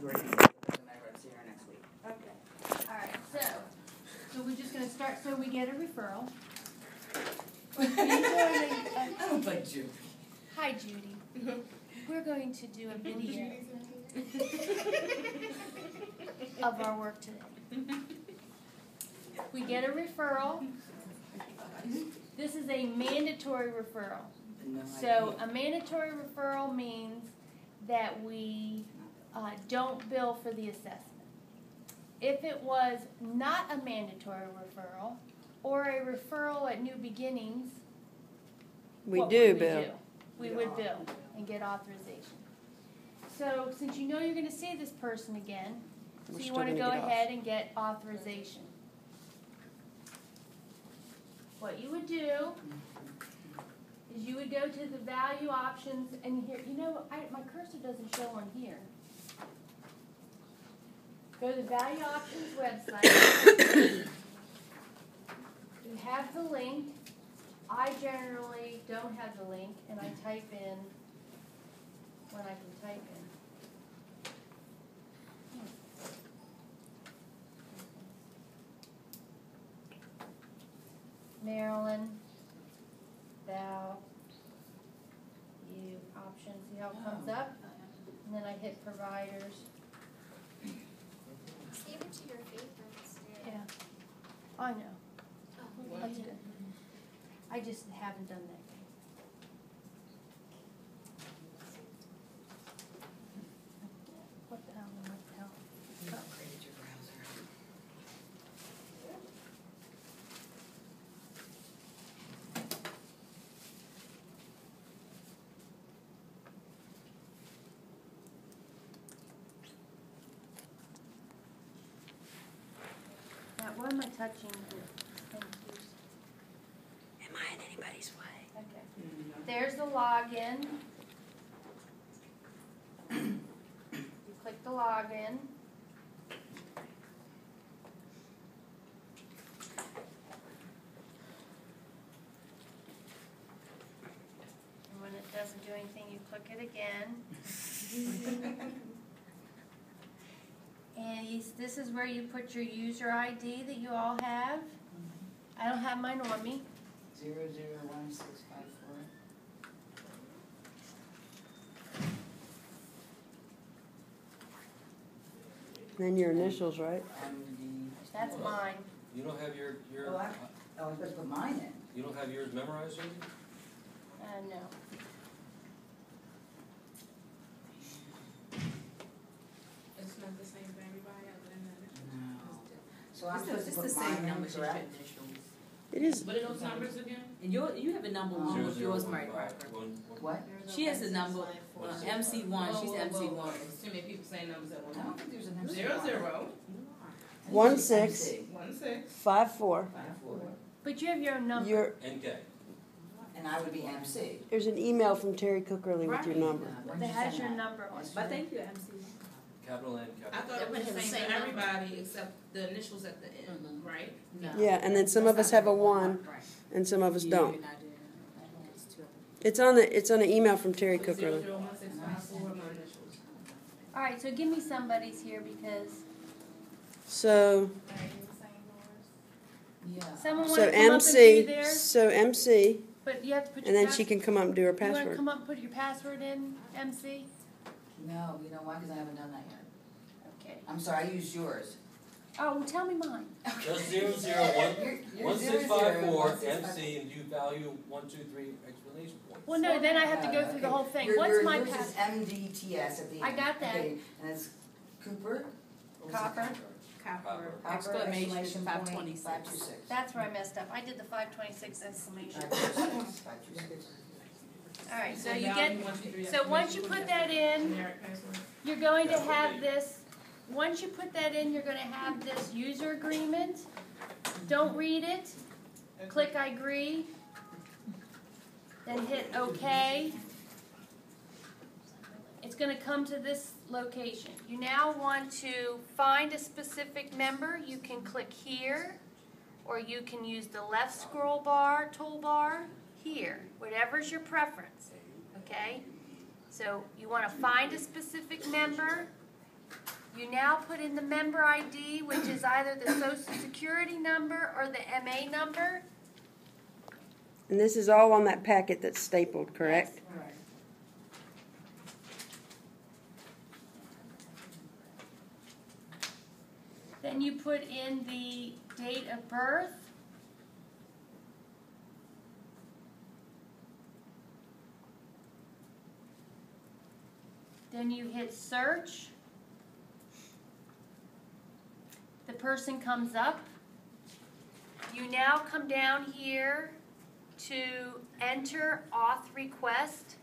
Great. It doesn't matter. I'll see her next week. Okay. All right. So we're just going to start. So we get a referral. I don't like Judy. Hi, Judy. We're going to do a video of our work today. We get a referral. This is a mandatory referral. No So idea. a mandatory referral means that we don't bill for the assessment. If it was not a mandatory referral or a referral at New Beginnings, what would we do? We would bill and get authorization. So since you know you're going to see this person again, so you want to go ahead and get authorization. What you would do is you would go to the value options and here, you know, my cursor doesn't show on here. Go to the value options website. You have the link. I generally don't have the link, and I type in when I can type in. Maryland, value options. See how it comes up? And then I hit providers. Save it to your favorites. Yeah. I know. Oh, That's it. I just haven't done that yet. What the hell? What the hell? You upgraded your browser. Now, what am I touching? Thank you. Am I in anybody's way? Okay. There's the login. You click the login. And when it doesn't do anything, you click it again. And this is where you put your user ID that you all have. I don't have mine on me. 001654. Then your initials, right? That's mine. You don't have your Oh, I was supposed to put mine in. you don't have yours memorized, Susie? No. It's not the same for everybody other than that. No. So I'm supposed to It's put the same mine in, numbers as your correct? initials. It is. What are those numbers again? And you have a number one with yours, Mary 0015. Parker. What? She has a number, MC1, she's MC1. Too many people saying numbers at one I don't time. think there's an MC. 00 16 16 54. 54. But you have your own number. Your NK. And I would be MC. there's an email from Terry Cookerly with your number. that has your number on it. But thank you, MC. Capital N, I capital thought it was the Everybody has the same for same number. everybody except the initials at the end, right? No. Yeah, and then some of us have a 1 and some of us don't. It's on an email from Terry Cookerly. 001654, my initials. All right, so give me somebody's here because So Yeah. someone wants so to come up and do MC theirs, so MC but you have to put and your then she can come up and do her You want to password. come up and put your password in, MC? No, you know why? Because I haven't done that yet. Okay. I'm sorry, I used yours. Oh, well, tell me mine. Just 001 You're 1654 00, MC and you value 123 explanation points. Well, no, then I have to go through the whole thing. Your- What's my yours is password? MDTS at the end. I got that. Okay, and it's Cooper? What was it? Copper. Copper, Copper, exclamation point, 526. 526. That's where I messed up. I did the 526 exclamation. 526. 526. All right, so And you now get, want to do so once you put that in, generic password. you're going to have this, once you put that in, you're going to have this user agreement. Don't read it. Click I agree. Then hit OK. It's going to come to this location. You now want to find a specific member. You can click here, or you can use the left scroll bar, toolbar, here. Whatever's your preference. Okay? So you want to find a specific member. You now put in the member ID, which is either the Social Security number or the MA number. And this is all on that packet that's stapled, correct? Right. Then you put in the date of birth. Then you hit search. The person comes up. You now come down here to enter auth request.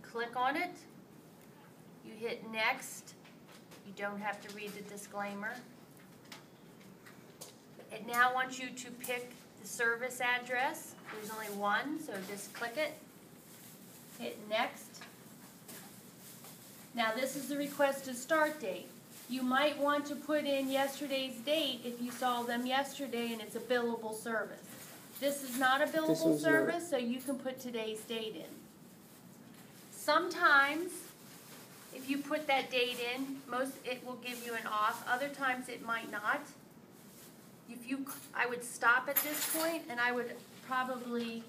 Click on it. You hit next. You don't have to read the disclaimer. It now wants you to pick the service address. There's only one, so just click it. Hit next. Now this is the requested start date. You might want to put in yesterday's date if you saw them yesterday and it's a billable service. This is not a billable one's not. service, so you can put today's date in. Sometimes, if you put that date in, it will give you an auth. Other times it might not. I would stop at this point, and I would probably.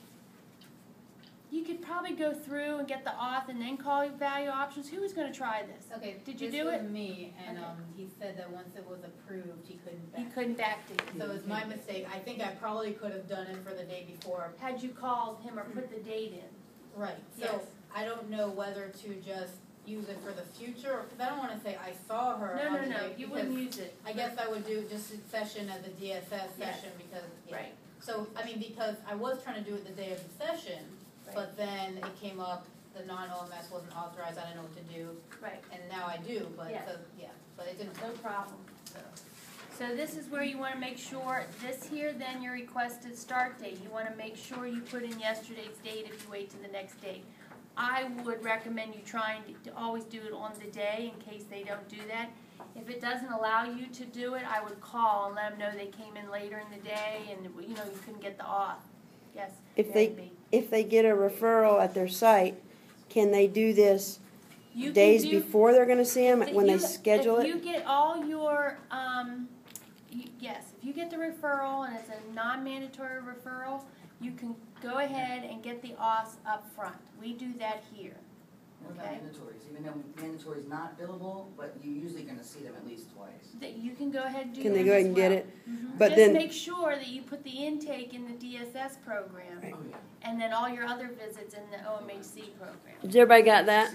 You could probably go through and get the auth, and then call value options. Who was going to try this? Okay, Did you this do was it? me, and Okay. he said that once it was approved, he couldn't back. You couldn't backdate. So it's my mistake. I think I probably could have done it for the day before. Had you called him or put the date in? Right. So Yes. I don't know whether to just use it for the future, because I don't want to say I saw her No, on no, the no. day, You because wouldn't use it. I guess I would do just a session as a DSS Yes. session because, yeah. Right. So, I mean, because I was trying to do it the day of the session, Right. but then it came up, the non-OMS wasn't authorized, I didn't know what to do, Right. and now I do, but, Yes. so, yeah, but it didn't. No problem. So this is where you want to make sure, this here, then your requested start date. You want to make sure you put in yesterday's date if you wait to the next date. I would recommend you trying to always do it on the day in case they don't do that. If it doesn't allow you to do it, I would call and let them know they came in later in the day and, you know, you couldn't get the auth. Yes, If maybe. If they get a referral at their site, can they do this You can days do- before they're going to see them, when they You- schedule If it? you get all your, yes, if you get the referral and it's a non-mandatory referral, you can go ahead and get the auths up front. We do that here. What about Okay. mandatories? Even though mandatory is not billable, but you're usually gonna see them at least twice. That you can go ahead and do Can that they go ahead as and get well. it? Mhm. But Just then- make sure that you put the intake in the DSS program Oh, yeah. and then all your other visits in the OMHC program. Does everybody got that?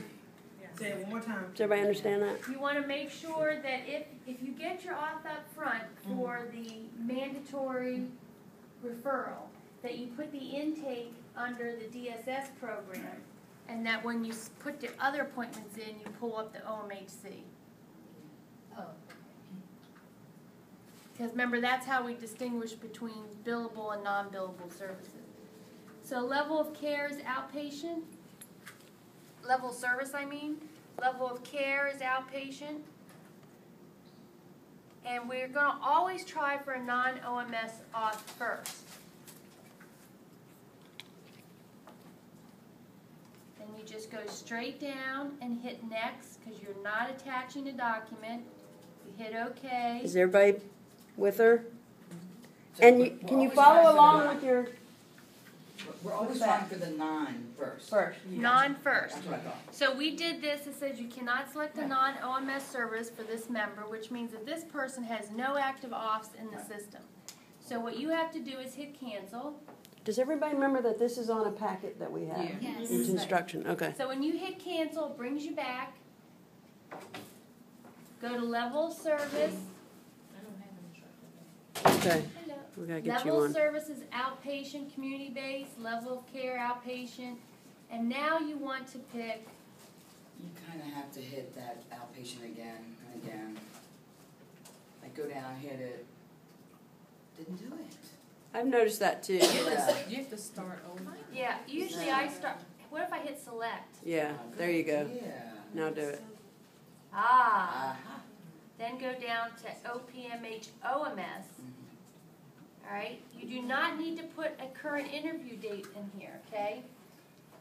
Say it one more time. Does everybody understand that? You want to make sure that if you get your auth up front for the mandatory referral, that you put the intake under the DSS program, and that when you put the other appointments in, you pull up the OMHC. Oh, Because remember, that's how we distinguish between billable and non-billable services. So level of care is outpatient. Level of service, I mean. Level of care is outpatient. And we're going to always try for a non-OMS auth first. Then you just go straight down and hit next because you're not attaching a document. You hit OK. Is everybody with her? So And we're- you, we're can you always follow trying for the along non- with your We're always What's that? trying for the non first. first? Non first. That's what I thought. So we did this, it says you cannot select a non-OMS service for this member, which means that this person has no active auths in the system. So what you have to do is hit cancel. Does everybody remember that this is on a packet that we have? Yeah. Yes. Each instruction, okay. So when you hit cancel, it brings you back. Go to level of service. I don't have an instructor. Okay, Hello. we gotta get you Level of one. service is outpatient, community-based, level of care, outpatient. And now you want to pick, You kinda have to hit that outpatient again and again. Like go down, hit it. Didn't do it. I've noticed that too. Yeah. You have to start over. yeah, usually I start, what if I hit select? Yeah, there you go. Yeah. Now do it. Ah. Aha. Then go down to OPMH OMS. Mhm. All right, you do not need to put a current interview date in here, okay?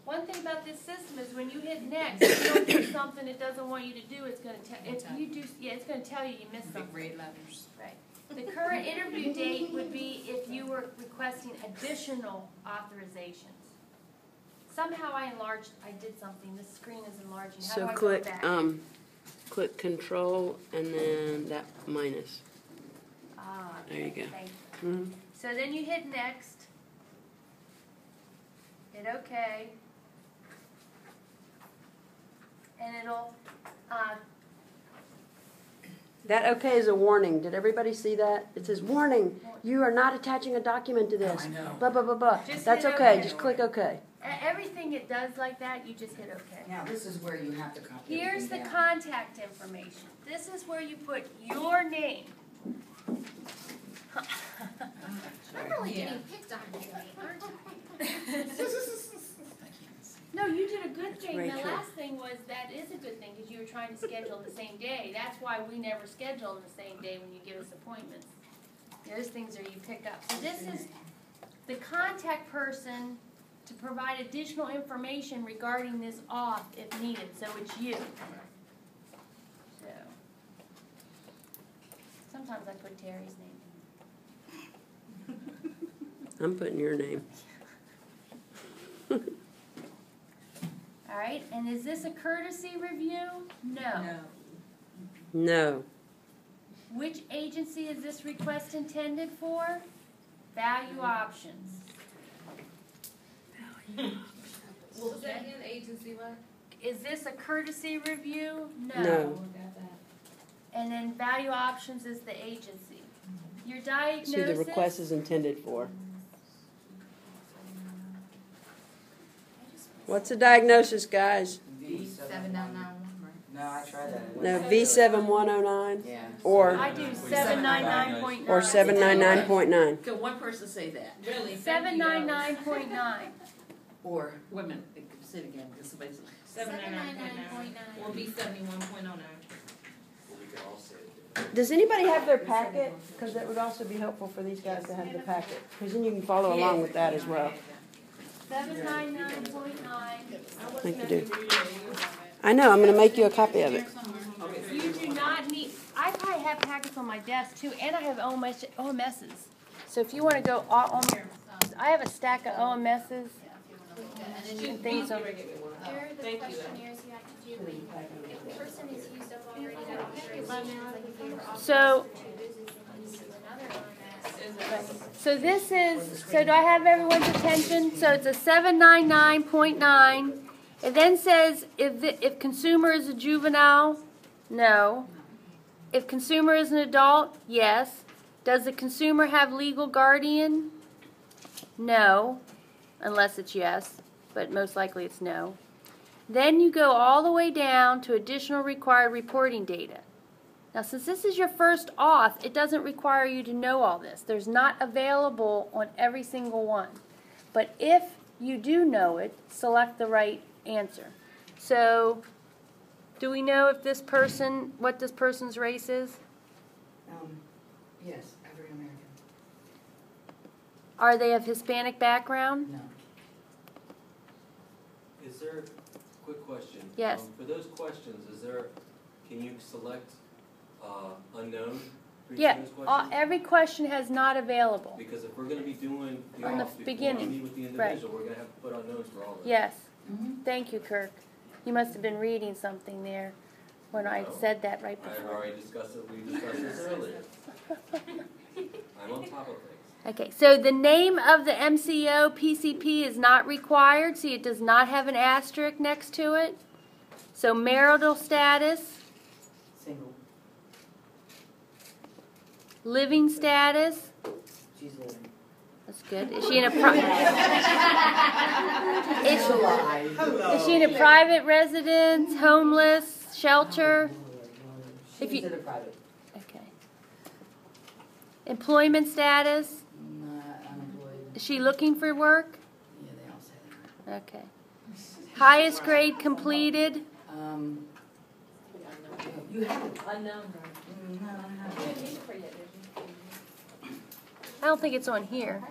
One thing about this system is when you hit next, if you don't do something it doesn't want you to do, it's gonna tell, if you do, yeah, it's gonna tell you you missed something. Big red letters. Right. The current interview date would be if you were requesting additional authorizations. Somehow I did something, this screen is enlarging, how do So I go click, back? click control and then that minus. Ah, There you okay, go. thank you. Mhm. So then you hit next, hit OK, and it'll, That okay is a warning. Did everybody see that? It says, warning, you are not attaching a document to this. I know. Blah, blah, blah, blah. Just That's hit okay. okay. Just click okay. everything it does like that, you just hit OK. Now, this is where you have to copy Here's the everything down. contact information. This is where you put your name. I'm really getting picked on today, aren't I? No, you did a good thing. The Rachel. last thing was, that is a good thing, because you were trying to schedule the same day. That's why we never schedule on the same day when you give us appointments. Those things are you pick up. So this is the contact person to provide additional information regarding this auth if needed, so it's you. So, sometimes I put Terry's name. I'm putting your name. All right, and is this a courtesy review? No. No. Which agency is this request intended for? Value options. What was that again, agency what? Is this a courtesy review? No. And then value options is the agency. Your See, the request diagnosis, is intended for. What's the diagnosis, guys? V7991, right? No, I tried that. No, V7109 Yeah. or I do 799.9. 799.9. Could one person say that? Really? 799.9. Or, Women, say it again, because somebody's. 799.9. Or B 71.09. Well, we can all say it. Does anybody have their packet? Because that would also be helpful for these guys to have the packet. Because then you can follow along with that as well. 799.9. I think you do. I know, I'm going to make you a copy of it. You do not need, I probably have packets on my desk too, and I have OMSs. So if you want to go on here, I have a stack of OMSs and things on. Here are the questionnaires you have to do if the person is used up already, So, so this is, so do I have everyone's attention? So it's a 799.9. It then says if consumer is a juvenile, no. If consumer is an adult, yes. Does the consumer have legal guardian? No, unless it's yes, but most likely it's no. Then you go all the way down to additional required reporting data. Now, since this is your first auth, it doesn't require you to know all this. There's not available on every single one. But if you do know it, select the right answer. So, do we know if this person, what this person's race is? yes, African American. Are they of Hispanic background? No. Is there, quick question. Yes. For those questions, can you select unknown for each Yeah, of those questions? every question has not available. Because if we're gonna be doing the On the off before we beginning, meet with the right. individual, we're gonna have to put unknowns for all of them. Yes. Thank you, Kirk. You must have been reading something there when I said that right I had before. already discussed it, we discussed this earlier. I'm on top of things. Okay, so the name of the MCO PCP is not required. See, it does not have an asterisk next to it. So marital status, Single. living status. She's living. That's good. Is she in a is she in a private residence, homeless, shelter? If She's you- in a private. Okay. Employment status. Not unemployed. Is she looking for work? Yeah, they all say that. Okay. Highest grade completed. You have it. Unknown, No, I have it. I don't think it's on here.